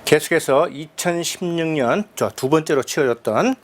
계속해서 2016년 두 번째로 치러졌던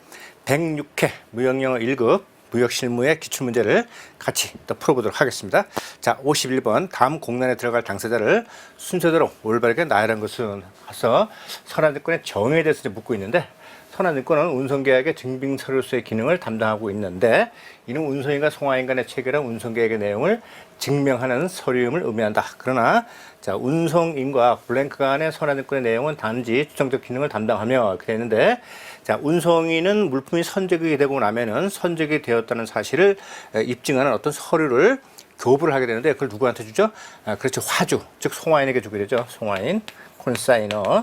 106회 무역영어 1급 무역실무의 기출문제를 같이 또 풀어보도록 하겠습니다. 자, 51번 다음 공란에 들어갈 당사자를 순서대로 올바르게 나열한 것은 해서 선화증권의 정의에 대해서 이제 묻고 있는데, 선화증권은 운송계약의 증빙서류서의 기능을 담당하고 있는데, 이는 운송인과 송화인 간에 체결한 운송계약의 내용을 증명하는 서류임을 의미한다. 그러나 자, 운송인과 블랭크 간의 선화증권의 내용은 단지 추정적 기능을 담당하며 이렇게 되는데, 자, 운송인은 물품이 선적이 되고 나면은 선적이 되었다는 사실을 입증하는 어떤 서류를 교부를 하게 되는데, 그걸 누구한테 주죠? 그렇죠. 화주, 즉 송화인에게 주게 되죠. 송화인, 콘사이너.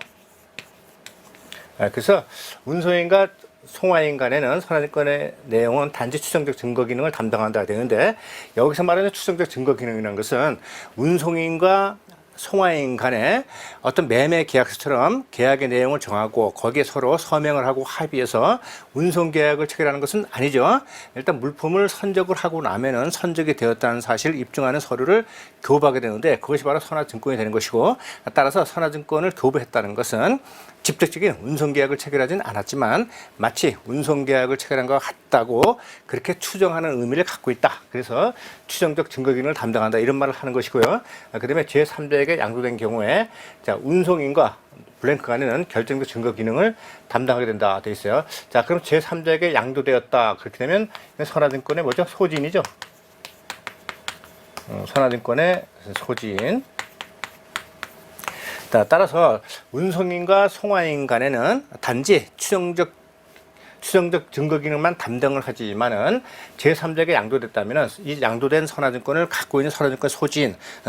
그래서 운송인과 송화인 간에는 선화증권의 내용은 단지 추정적 증거 기능을 담당한다 되는데, 여기서 말하는 추정적 증거 기능이라는 것은 운송인과 송화인 간에 어떤 매매 계약서처럼 계약의 내용을 정하고 거기에 서로 서명을 하고 합의해서 운송 계약을 체결하는 것은 아니죠. 일단 물품을 선적을 하고 나면은 선적이 되었다는 사실을 입증하는 서류를 교부하게 되는데, 그것이 바로 선화증권이 되는 것이고, 따라서 선화증권을 교부했다는 것은 직접적인 운송계약을 체결하지는 않았지만 마치 운송계약을 체결한 것 같다고 그렇게 추정하는 의미를 갖고 있다. 그래서 추정적 증거 기능을 담당한다, 이런 말을 하는 것이고요. 그 다음에 제3자에게 양도된 경우에 자, 운송인과 블랭크 간에는 결정적 증거 기능을 담당하게 된다 되어 있어요. 자, 그럼 제3자에게 양도되었다, 그렇게 되면 선화증권의 뭐죠? 소진이죠. 선화증권의 소진. 따라서 운송인과 송화인 간에는 단지 추정적 증거 기능만 담당을 하지만은 제3자에게 양도됐다면은 이 양도된 선화증권을 갖고 있는 선화증권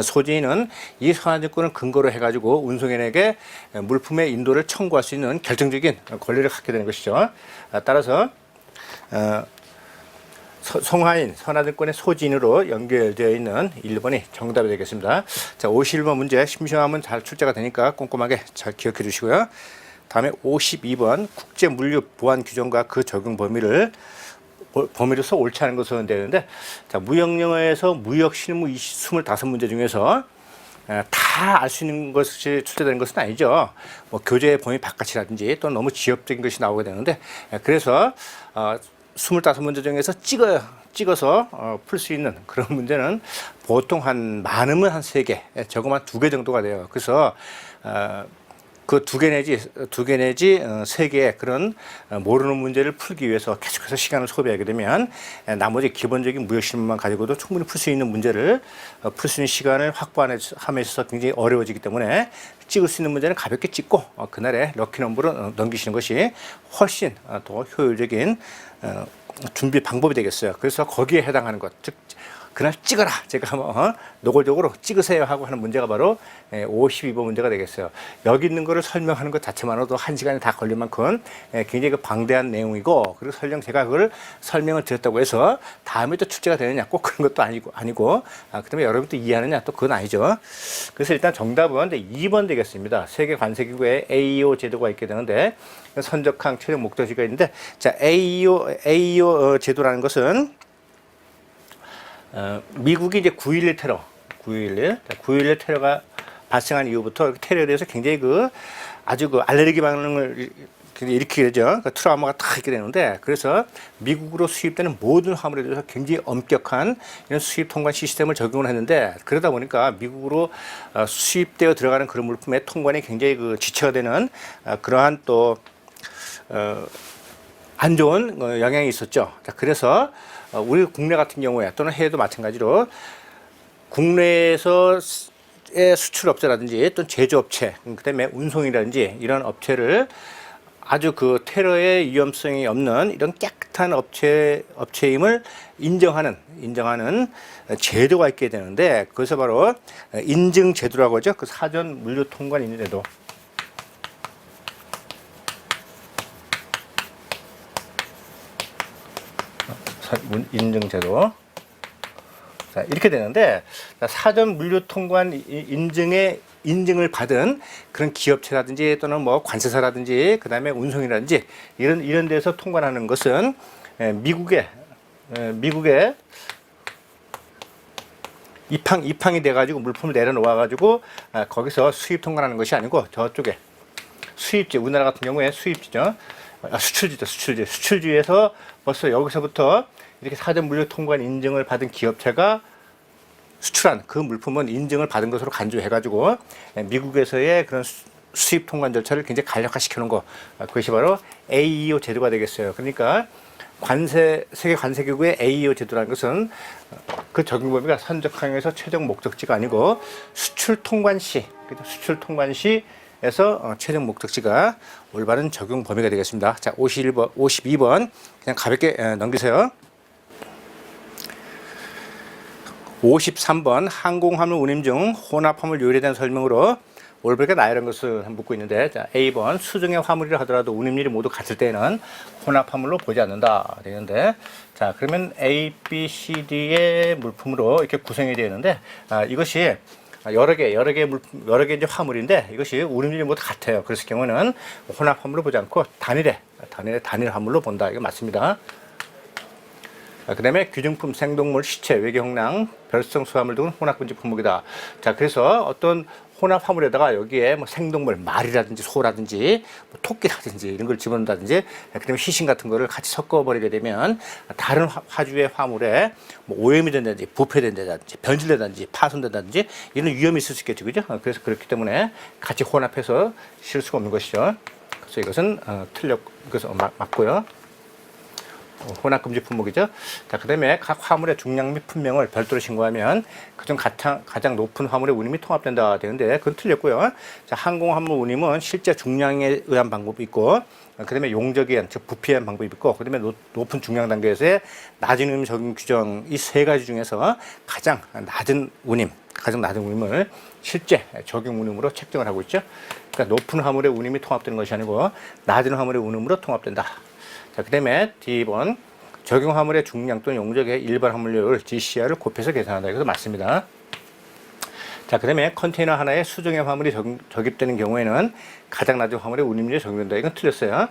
소지인은 이 선화증권을 근거로 해가지고 운송인에게 물품의 인도를 청구할 수 있는 결정적인 권리를 갖게 되는 것이죠. 따라서 송화인, 선화증권의 소지인으로 연결되어 있는 1번이 정답이 되겠습니다. 자, 51번 문제 심심하면 잘 출제가 되니까 꼼꼼하게 잘 기억해 주시고요. 다음에 52번 국제물류보안규정과 그 적용 범위로서 옳지 않은 것은 되는데, 자, 무역영어에서 무역실무 25문제 중에서 다 알 수 있는 것이 출제되는 것은 아니죠. 뭐 교재의 범위 바깥이라든지 또 너무 지엽적인 것이 나오게 되는데, 그래서 25문제 중에서 찍어서 풀 수 있는 그런 문제는 보통 많으면 한 3개, 적으면 2개 정도가 돼요. 그래서 그 2개 내지 3개의 그런 모르는 문제를 풀기 위해서 계속해서 시간을 소비하게 되면 나머지 기본적인 무역실무만 가지고도 충분히 풀 수 있는 문제를 풀 수 있는 시간을 확보함에 있어서 굉장히 어려워지기 때문에 찍을 수 있는 문제는 가볍게 찍고 그날의 럭키 넘버로 넘기시는 것이 훨씬 더 효율적인 준비 방법이 되겠어요. 그래서 거기에 해당하는 것, 즉 그날 찍어라, 제가 노골적으로 찍으세요 하고 하는 문제가 바로 52번 문제가 되겠어요. 여기 있는 거를 설명하는 것 자체만으로도 1시간이 다 걸릴 만큼 굉장히 그 방대한 내용이고, 그리고 설령 제가 그걸 설명을 드렸다고 해서 다음에 또 출제가 되느냐, 꼭 그런 것도 아니고 그다음에 여러분도 이해하느냐, 또 그건 아니죠. 그래서 일단 정답은 2번 되겠습니다. 세계 관세기구에 AEO 제도가 있게 되는데, 선적항 최종 목적지가 있는데, 자, AEO 제도라는 것은 미국이 이제 9.11 테러, 9.11 테러가 발생한 이후부터 테러에 대해서 굉장히 아주 알레르기 반응을 일으키게 되죠. 트라우마가 딱 있게 되는데, 그래서 미국으로 수입되는 모든 화물에 대해서 굉장히 엄격한 이런 수입 통관 시스템을 적용을 했는데, 그러다 보니까 미국으로 수입되어 들어가는 그런 물품의 통관이 굉장히 지체가 되는 그러한 또 안 좋은 영향이 있었죠. 자, 그래서 우리 국내 같은 경우에 또는 해외도 마찬가지로 국내에서의 수출업체라든지 또 제조업체, 그다음에 운송이라든지 이런 업체를 아주 테러의 위험성이 없는 이런 깨끗한 업체임을 인정하는 제도가 있게 되는데, 그것이 바로 인증 제도라고 하죠. 그 사전 물류 통관 인증 제도. 인증제도. 자, 이렇게 되는데, 사전 물류 통관 인증을 받은 그런 기업체라든지 또는 뭐 관세사라든지 그다음에 운송이라든지 이런 데서 통관하는 것은 미국의 입항이 돼 가지고 물품을 내려놓아 가지고 거기서 수입 통관하는 것이 아니고 저쪽에 수입지, 우리나라 같은 경우에 수입지죠. 수출지죠, 수출지. 수출지에서 벌써 여기서부터 이렇게 4대 물류 통관 인증을 받은 기업체가 수출한 그 물품은 인증을 받은 것으로 간주해가지고 미국에서의 그런 수입 통관 절차를 굉장히 간략화시켜 놓은 거, 그것이 바로 AEO 제도가 되겠어요. 그러니까 세계 관세기구의 AEO 제도라는 것은 그 적용 범위가 선적 항에서 최종 목적지가 아니고 수출 통관 시, 수출 통관 시에서 최종 목적지가 올바른 적용 범위가 되겠습니다. 자, 52번 그냥 가볍게 넘기세요. 53번 항공화물 운임 중 혼합화물 요일에 대한 설명으로 올바르게 나열한 것을 묻고 있는데, 자, A번 수중의 화물이라 하더라도 운임률이 모두 같을 때에는 혼합화물로 보지 않는다 되는데, 자, 그러면 A, B, C, D의 물품으로 이렇게 구성이 되어 있는데, 이것이 여러 개 이제 화물인데 이것이 운임률이 모두 같아요. 그랬을 경우는 혼합화물로 보지 않고 단일 화물로 본다. 이거 맞습니다. 그 다음에 규정품, 생동물, 시체, 외계홍랑, 별성 수화물 등은 혼합금지 품목이다. 자, 그래서 어떤 혼합 화물에다가 여기에 뭐 생동물, 말이라든지 소라든지 뭐 토끼라든지 이런 걸 집어넣는다든지, 그다음에 희신 같은 거를 같이 섞어버리게 되면 다른 화주의 화물에 뭐 오염이 된다든지 부패된다든지 변질된다든지 파손된다든지 이런 위험이 있을 수 있겠죠, 그죠? 그래서 그렇기 때문에 같이 혼합해서 실 수가 없는 것이죠. 그래서 이것은 그래서 맞고요. 혼합금지 품목이죠. 자, 그 다음에 각 화물의 중량 및 품명을 별도로 신고하면 그중 가장 높은 화물의 운임이 통합된다 되는데 그건 틀렸고요. 자, 항공화물 운임은 실제 중량에 의한 방법이 있고, 그 다음에 용적에 의한, 즉 부피에 의한 방법이 있고, 그 다음에 높은 중량 단계에서의 낮은 운임 적용 규정, 이 세 가지 중에서 가장 낮은 운임을 실제 적용 운임으로 책정을 하고 있죠. 그러니까 높은 화물의 운임이 통합되는 것이 아니고 낮은 화물의 운임으로 통합된다. 자, 그 다음에 D번 적용 화물의 중량 또는 용적의 일반 화물률 GCR을 곱해서 계산한다. 이것도 맞습니다. 자, 그 다음에 컨테이너 하나에 수중의 화물이 적입되는 경우에는 가장 낮은 화물의 운임률이 적용된다. 이건 틀렸어요.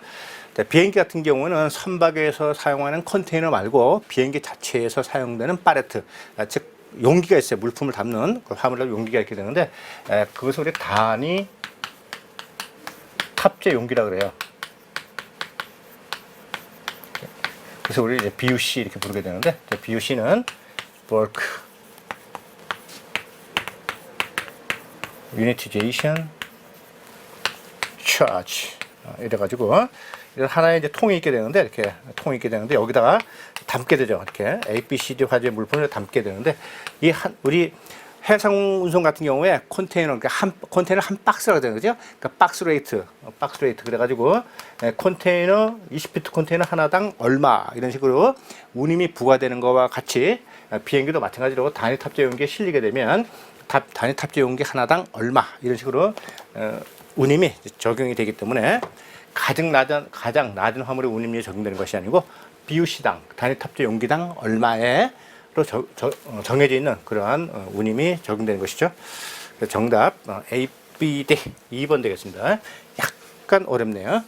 자, 비행기 같은 경우는 선박에서 사용하는 컨테이너 말고 비행기 자체에서 사용되는 팔레트, 즉 용기가 있어요. 물품을 담는 그 화물을 용기가 있게 되는데, 그것을 우리 단위 탑재 용기라 그래요. 그래서 우리 이제 BUC 이렇게 부르게 되는데, BUC는 Bulk Unitization Charge 이래가지고 이런 하나의 이제 통이 있게 되는데, 이렇게 통이 있게 되는데 여기다가 담게 되죠. 이렇게 A, B, C, D 화재 물품을 담게 되는데, 우리 해상 운송 같은 경우에 컨테이너, 그러니까 컨테이너 한 박스라고 되는 거죠. 그러니까 박스 레이트 그래가지고 컨테이너 20피트 컨테이너 하나당 얼마 이런 식으로 운임이 부과되는 거와 같이 비행기도 마찬가지로 단위 탑재 용기에 실리게 되면 단위 탑재 용기 하나당 얼마 이런 식으로 운임이 적용이 되기 때문에 가장 낮은 화물의 운임률이 적용되는 것이 아니고 BUC당 단위 탑재 용기당 얼마에 로 정해져 있는 그러한 운임이 적용되는 것이죠. 정답 A, B, D 2번 되겠습니다. 약간 어렵네요.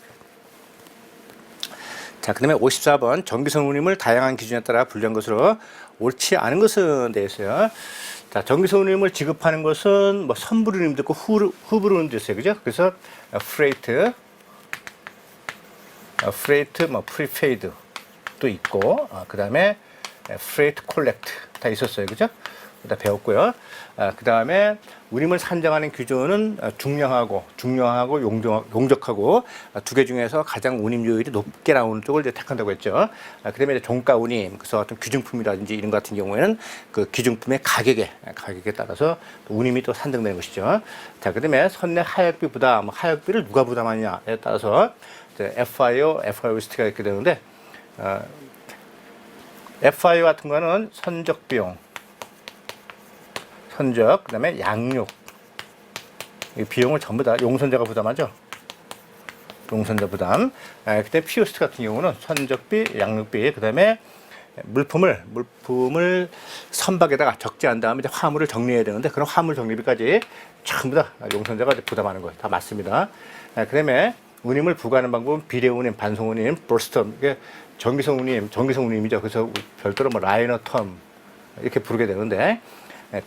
자, 그 다음에 54번 정기선 운임을 다양한 기준에 따라 분류한 것으로 옳지 않은 것은 되어 있어요. 자, 정기선 운임을 지급하는 것은 뭐 선불 운임도 있고 후불 운임도 있어요, 그죠? 그래서 프레이트, 뭐 프리페이드도 있고, 그 다음에 프레이트 콜렉트 다 있었어요, 그죠? 다 배웠고요. 그 다음에 운임을 산정하는 기준은 중량하고 용적하고 두 개 중에서 가장 운임률이 높게 나오는 쪽을 이제 택한다고 했죠. 그 다음에 종가 운임, 그래서 어떤 기증품이라든지 이런 같은 경우에는 그 기증품의 가격에 따라서 운임이 또 산정되는 것이죠. 자, 그 다음에 선내 하역비 부담, 하역비를 누가 부담하느냐에 따라서 FIO, FIOST가 있게 되는데, FIO 같은 거는 선적 비용, 그 다음에 양육, 이 비용을 전부 다 용선자가 부담하죠. 용선자 부담. 그때 POST 같은 경우는 선적비, 양육비, 그 다음에 물품을 선박에다가 적재한 다음에 이제 화물을 정리해야 되는데, 그런 화물 정리비까지 전부 다 용선자가 보담하는 거예요. 다 맞습니다. 그 다음에 운임을 부과하는 방법은 비례 운임, 반송 운임, 브로스텀, 이게 정기성 운임이죠. 그래서 별도로 뭐 라이너 텀 이렇게 부르게 되는데,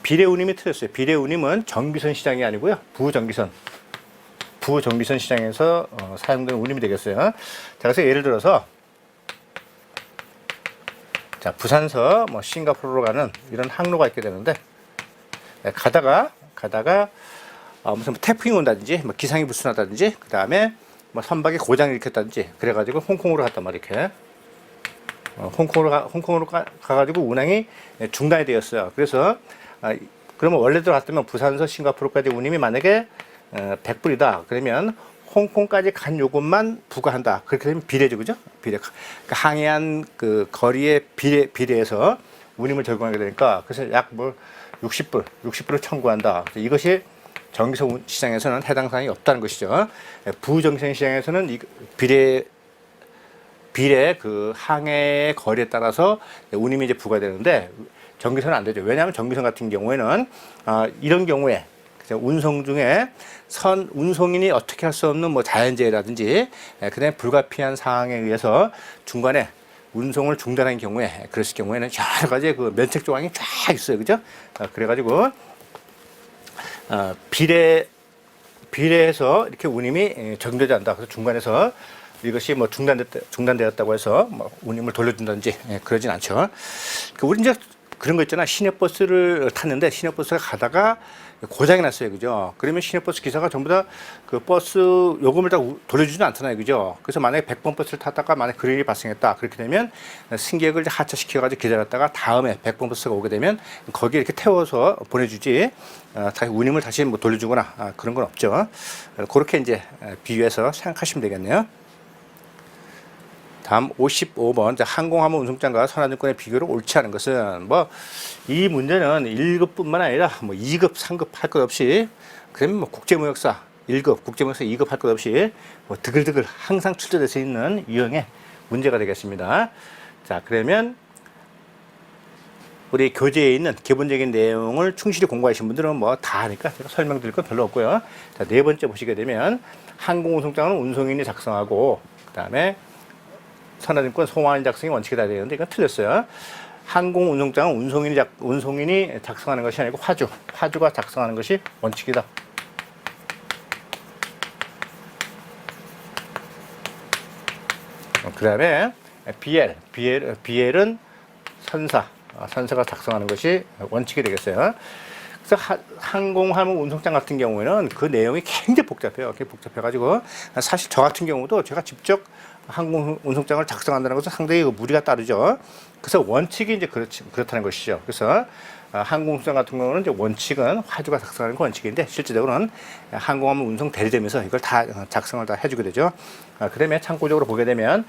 비례 운임이 틀렸어요. 비례 운임은 정기선 시장이 아니고요, 부정기선 부정기선 시장에서 사용되는 운임이 되겠어요. 자, 그래서 예를 들어서 자, 부산서 뭐 싱가포르로 가는 이런 항로가 있게 되는데 가다가 무슨 뭐 태풍이 온다든지 뭐 기상이 불순하다든지 그 다음에 뭐 선박이 고장을 일으켰다든지 그래가지고 홍콩으로 갔단 말이야. 이렇게 홍콩으로 가가지고 운항이 중단이 되었어요. 그래서 그러면 원래대로 갔다면 부산서 싱가포르까지 운임이 만약에 100불이다. 그러면 홍콩까지 간 요금만 부과한다. 그렇게 되면 비례죠, 그죠? 비례. 그러니까 항해한 그 거리의 비례해서 운임을 적용하게 되니까 그래서 약 뭐 60불을 청구한다. 이것이 정기소 시장에서는 해당 사항이 없다는 것이죠. 부정기선 시장에서는 이 비례 그 항해 거리에 따라서 운임이 이제 부과되는데 정기선은 안 되죠. 왜냐하면 정기선 같은 경우에는 이런 경우에 운송 중에 운송인이 어떻게 할 수 없는 뭐 자연재해라든지 그다음에 불가피한 사항에 의해서 중간에 운송을 중단한 경우에 그랬을 경우에는 여러 가지 그 면책 조항이 쫙 있어요, 그죠? 그래가지고 비례해서 이렇게 운임이 적용되지 않는다. 그래서 중간에서 이것이 뭐 중단되었다고 해서 뭐 운임을 돌려준다든지 그러진 않죠. 우리 이제 그런 거 있잖아. 시내버스를 탔는데 시내버스가 가다가 고장이 났어요, 그죠? 그러면 시내버스 기사가 전부 다 그 버스 요금을 다 돌려주지는 않잖아요, 그죠? 그래서 만약에 100번 버스를 탔다가 만약에 그런 일이 발생했다. 그렇게 되면 승객을 하차시켜가지고 기다렸다가 다음에 100번 버스가 오게 되면 거기에 이렇게 태워서 보내주지 다시 운임을 다시 뭐 돌려주거나 그런 건 없죠. 그렇게 이제 비유해서 생각하시면 되겠네요. 다음 55번 항공화물 운송장과 선화증권의 비교를 옳지 않은 것은 뭐 이 문제는 1급뿐만 아니라 뭐 2급, 3급 할 것 없이 그러면 뭐 국제무역사 1급, 국제무역사 2급 할 것 없이 뭐 드글드글 항상 출제될 수 있는 유형의 문제가 되겠습니다. 자, 그러면 우리 교재에 있는 기본적인 내용을 충실히 공부하신 분들은 뭐 다 하니까 제가 설명드릴 건 별로 없고요. 자, 네 번째 보시게 되면 항공운송장은 운송인이 작성하고 그 다음에 선화증권 송화인 작성이 원칙이다 되는데 이건 틀렸어요. 항공운송장은 운송인이 작성하는 것이 아니고 화주가 작성하는 것이 원칙이다. 그 다음에 BL은 선사가 작성하는 것이 원칙이 되겠어요. 그래서 항공화물 운송장 같은 경우에는 그 내용이 굉장히 복잡해요. 굉장히 복잡해가지고 사실 저 같은 경우도 제가 직접 항공 운송장을 작성한다는 것은 상당히 무리가 따르죠. 그래서 원칙이 이제 그렇다는 것이죠. 그래서 항공운송장 같은 경우는 이제 원칙은 화주가 작성하는 건 원칙인데 실제적으로는 항공화물 운송 대리점에서 이걸 다 작성을 다 해주게 되죠. 그다음에 참고적으로 보게 되면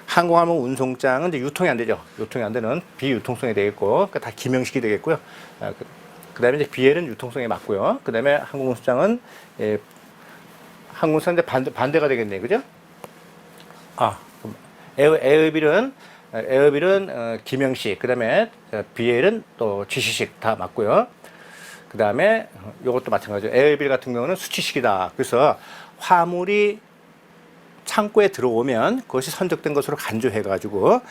항공화물 운송장은 이제 유통이 안 되죠. 유통이 안 되는 비유통성이 되겠고, 그러니까 다 기명식이 되겠고요. 그다음에 이제 BL은 유통성에 맞고요. 그다음에 항공운송장은 항공운송장 반대가 되겠네요, 그죠? 에어빌은 기명식, 그다음에 BL은 또 지시식 다 맞고요. 그다음에 이것도 마찬가지죠. 에어빌 같은 경우는 수치식이다. 그래서 화물이 창고에 들어오면 그것이 선적된 것으로 간주해가지고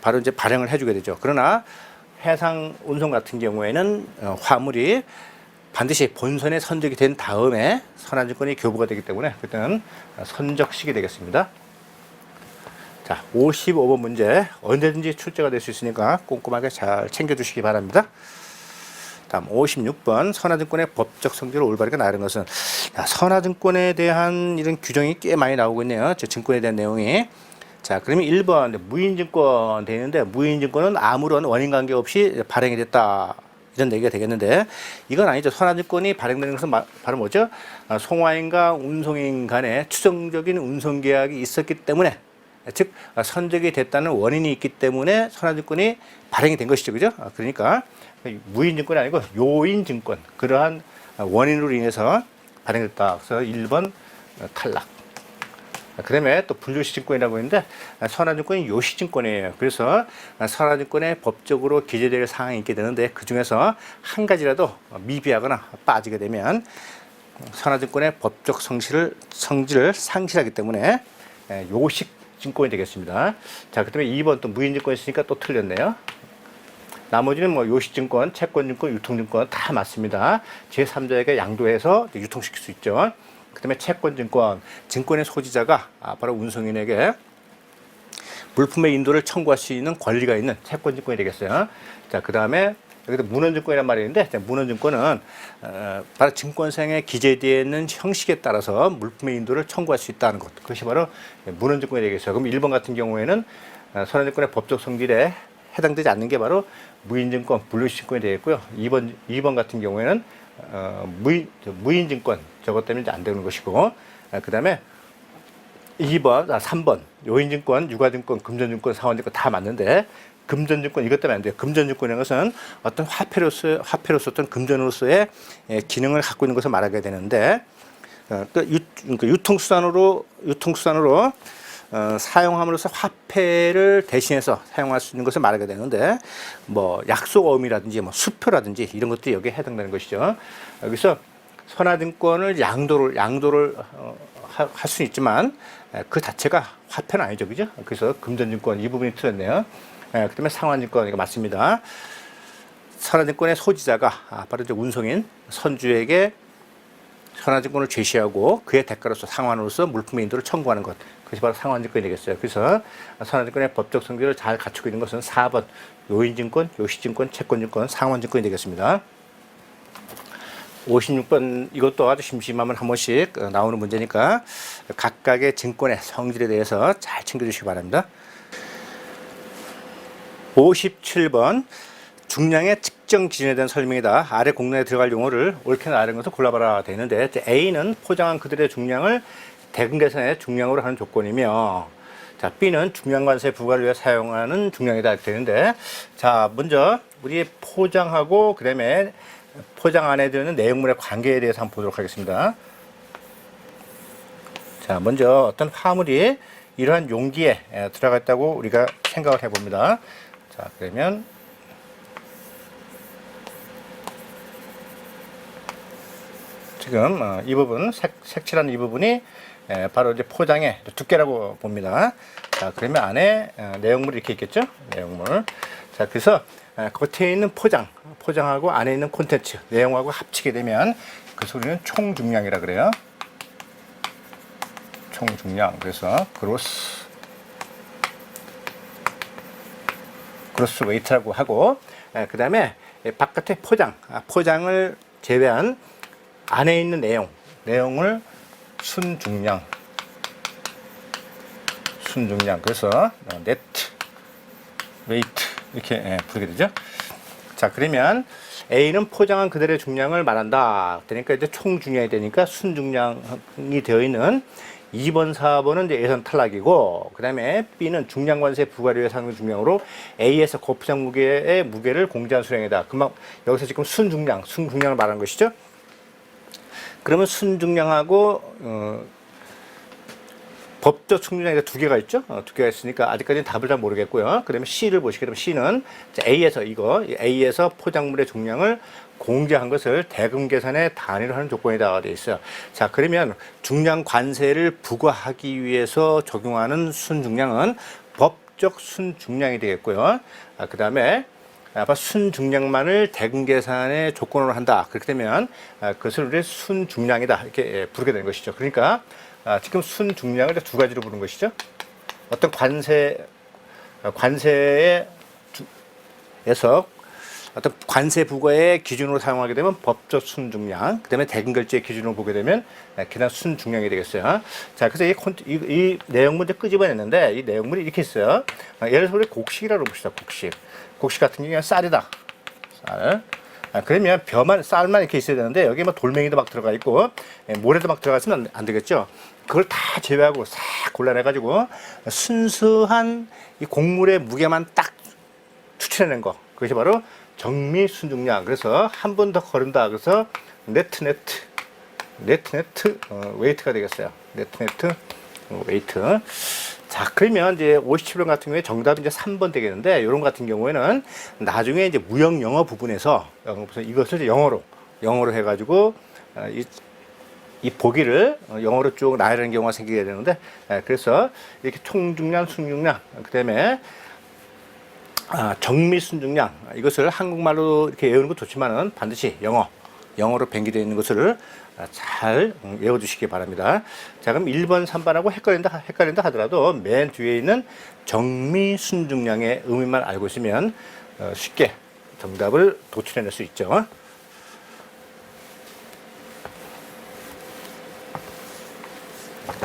바로 이제 발행을 해주게 되죠. 그러나 해상 운송 같은 경우에는 화물이 반드시 본선에 선적이 된 다음에 선화증권이 교부가 되기 때문에 그때는 선적식이 되겠습니다. 자, 55번 문제 언제든지 출제가 될 수 있으니까 꼼꼼하게 잘 챙겨주시기 바랍니다. 다음 56번 선화증권의 법적 성질을 올바르게 나르는 것은 선화증권에 대한 이런 규정이 꽤 많이 나오고 있네요. 저 증권에 대한 내용이. 자, 그러면 1번 무인증권 되는데 무인증권은 아무런 원인관계 없이 발행이 됐다. 이런 얘기가 되겠는데 이건 아니죠. 선화증권이 발행되는 것은 바로 뭐죠? 송화인과 운송인 간에 추정적인 운송계약이 있었기 때문에 즉 선적이 됐다는 원인이 있기 때문에 선화증권이 발행이 된 것이죠. 그죠? 그러니까 무인증권이 아니고 요인증권 그러한 원인으로 인해서 발행됐다. 그래서 1번 탈락. 그 다음에 또 분류시증권이라고 있는데 선화증권이 요시증권이에요. 그래서 선화증권에 법적으로 기재될 사항이 있게 되는데 그 중에서 한 가지라도 미비하거나 빠지게 되면 선화증권의 법적 성질을 상실하기 때문에 요식증권이 되겠습니다. 자, 그 다음에 2번 또 무인증권 있으니까 또 틀렸네요. 나머지는 뭐 요식증권, 채권증권, 유통증권 다 맞습니다. 제3자에게 양도해서 유통시킬 수 있죠. 그다음에 채권증권, 증권의 소지자가 바로 운송인에게 물품의 인도를 청구할 수 있는 권리가 있는 채권증권이 되겠어요. 자, 그다음에 여기도 문헌증권이란 말이 있는데, 문헌증권은 바로 증권상에 기재되어 있는 형식에 따라서 물품의 인도를 청구할 수 있다는 것, 그것이 바로 문헌증권이 되겠어요. 그럼 1번 같은 경우에는 선한증권의 법적 성질에 해당되지 않는 게 바로 무인증권, 분류증권이 되겠고요. 2번 같은 경우에는 무인증권, 저것 때문에 이제 안 되는 것이고, 그 다음에 3번 요인증권, 유가증권, 금전증권, 상환증권 다 맞는데, 금전증권 이것 때문에 안 돼요. 금전증권이라는 것은 어떤 화폐로서 어떤 금전으로서의 기능을 갖고 있는 것을 말하게 되는데, 유통수단으로 사용함으로써 화폐를 대신해서 사용할 수 있는 것을 말하게 되는데, 뭐 약속어음이라든지 뭐 수표라든지 이런 것들이 여기에 해당되는 것이죠. 여기서 선화증권을 양도를 할 수 있지만 그 자체가 화폐는 아니죠, 그죠? 그래서 금전증권 이 부분이 틀렸네요. 그다음에 상환증권 이거 맞습니다. 선화증권의 소지자가 바로 이제 운송인 선주에게 선화증권을 제시하고 그의 대가로서 상환으로서 물품의 인도를 청구하는 것, 그것이 바로 상환증권이 되겠어요. 그래서 선화증권의 법적 성질을 잘 갖추고 있는 것은 4번 요인증권, 요시증권, 채권증권, 상환증권이 되겠습니다. 56번 이것도 아주 심심하면 한 번씩 나오는 문제니까 각각의 증권의 성질에 대해서 잘 챙겨주시기 바랍니다. 57번 중량의 측정 기준에 대한 설명이다. 아래 공론에 들어갈 용어를 옳게나 아는 것을 골라봐라 되는데, A는 포장한 그들의 중량을 대금 계산의 중량으로 하는 조건이며, 자, B는 중량관세 부과를 위해 사용하는 중량이다 되는데, 자, 먼저 우리 포장하고 그다음에 포장 안에 들어있는 내용물의 관계에 대해서 한번 보도록 하겠습니다. 자, 먼저 어떤 화물이 이러한 용기에 들어가 있다고 우리가 생각을 해봅니다. 자, 그러면 지금 이 부분 색칠한 이 부분이 바로 이제 포장의 두께라고 봅니다. 자, 그러면 안에 내용물이 이렇게 있겠죠? 내용물. 자, 그래서 겉에 있는 포장하고 안에 있는 콘텐츠, 내용하고 합치게 되면 그 소리는 총중량이라 그래요. 총중량. 그래서 그로스 웨이트라고 하고, 그 다음에 바깥의 포장을 제외한 안에 있는 내용을 순중량. 그래서 네트 웨이트 이렇게 부르게 되죠. 자, 그러면 A는 포장한 그들의 중량을 말한다. 그러니까 이제 총 중량이 되니까 순중량이 되어 있는 2번, 4번은 이제 예선 탈락이고, 그 다음에 B는 중량관세 부과를 위해 사용하는 중량으로 A에서 고포장 무게의 무게를 공제한 수량이다. 금방 여기서 지금 순중량을 말하는 것이죠. 그러면 순중량하고 법적 총중량이 두 개가 있죠. 두 개가 있으니까 아직까지는 답을 잘 모르겠고요. 그러면 C를 보시게 되면 C는 A에서 포장물의 중량을 공제한 것을 대금 계산의 단위로 하는 조건이다 되어 있어요. 자, 그러면 중량 관세를 부과하기 위해서 적용하는 순중량은 법적 순중량이 되겠고요. 그 다음에 순중량만을 대금 계산의 조건으로 한다. 그렇게 되면 그것을 우리 순중량이다 이렇게 부르게 되는 것이죠. 그러니까 지금 순중량을 두 가지로 부른 것이죠. 어떤 관세에서 어떤 관세 부과의 기준으로 사용하게 되면 법적 순중량, 그 다음에 대금 결제의 기준으로 보게 되면 그냥 순중량이 되겠어요. 자, 그래서 이 내용물 이제 끄집어냈는데, 이 내용물이 이렇게 있어요. 예를 들어서 우리 곡식이라고 봅시다. 곡식 같은 경우는 쌀이다. 쌀. 그러면 쌀만 이렇게 있어야 되는데, 여기에 뭐 돌멩이도 막 들어가 있고 모래도 막 들어가 있으면 안 되겠죠. 그걸 다 제외하고 싹 골라내가지고 순수한 이 곡물의 무게만 딱 추출해낸 거, 그것이 바로 정미 순중량. 그래서 한 번 더 거른다. 그래서 네트 웨이트가 되겠어요. 네트 웨이트. 자, 그러면 이제 57번 같은 경우에 정답이 이제 3번 되겠는데, 이런 같은 경우에는 나중에 이제 무역 영어 부분에서 이것을 이제 영어로 해가지고 이 보기를 영어로 쭉 나열하는 경우가 생기게 되는데, 그래서 이렇게 총중량, 순중량, 그다음에 정미 순중량, 이것을 한국말로 이렇게 외우는 것도 좋지만은 반드시 영어로 변기되어 있는 것을 잘 외워주시기 바랍니다. 자, 그럼 1번, 3번하고 헷갈린다 하더라도 맨 뒤에 있는 정미순중량의 의미만 알고 있으면 쉽게 정답을 도출해낼 수 있죠.